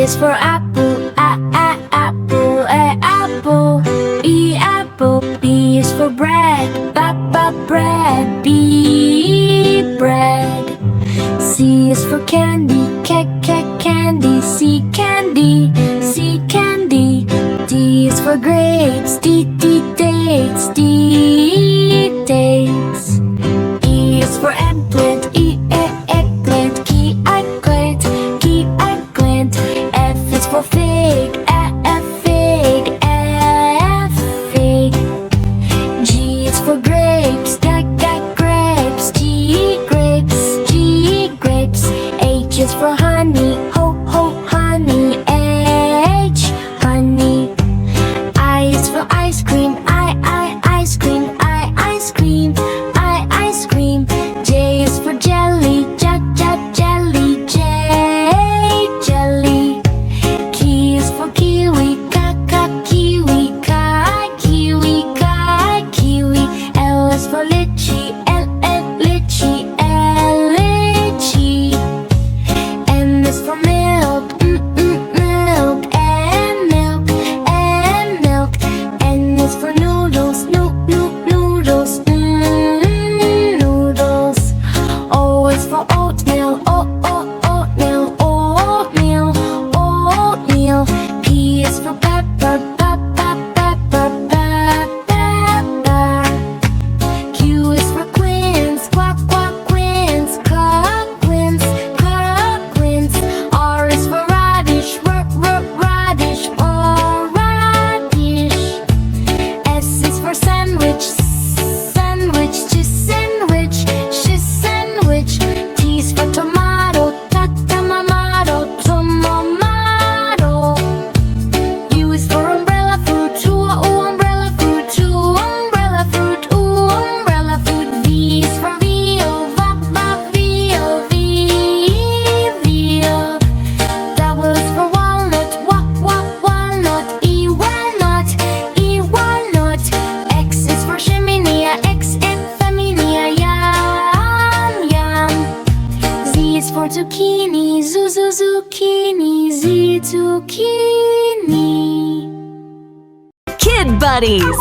is for apple, apple, apple. Apple. B is for bread, bread, B, bread. C is for candy, candy, C, candy, C, candy. D is for grapes, dates, D, dates. E is for eggplant, eggplant, eggplant, eggplant. F is for fig, fig, fig. G is for grapes, grapes, G, grapes. H is for honey, honey, H, honey. I is for ice cream, ice cream, ice cream, ice cream. J is for jelly, jelly, J, jelly. K is for kiwi, kiwi, kiwi, kiwi. L is for lychee, lychee, lychee. M is for milk, milk, and milk, and milk. N is for noodles, noodles, noodles. O is for oatmeal, oatmeal, oatmeal, oatmeal. P is for pepper, pepper. Q is for quince, quince, quince. R is for radish, radish, or radish. S is for sandwich, sandwich, sandwich. T is for tomato, tomato. U is for umbrella fruit, umbrella fruit, umbrella fruit. V is for veal, veal. W is for walnut, walnut, walnut. X is for chimney, yum. Z is for zucchini, zucchini, Z, zucchini. Kid Buddies.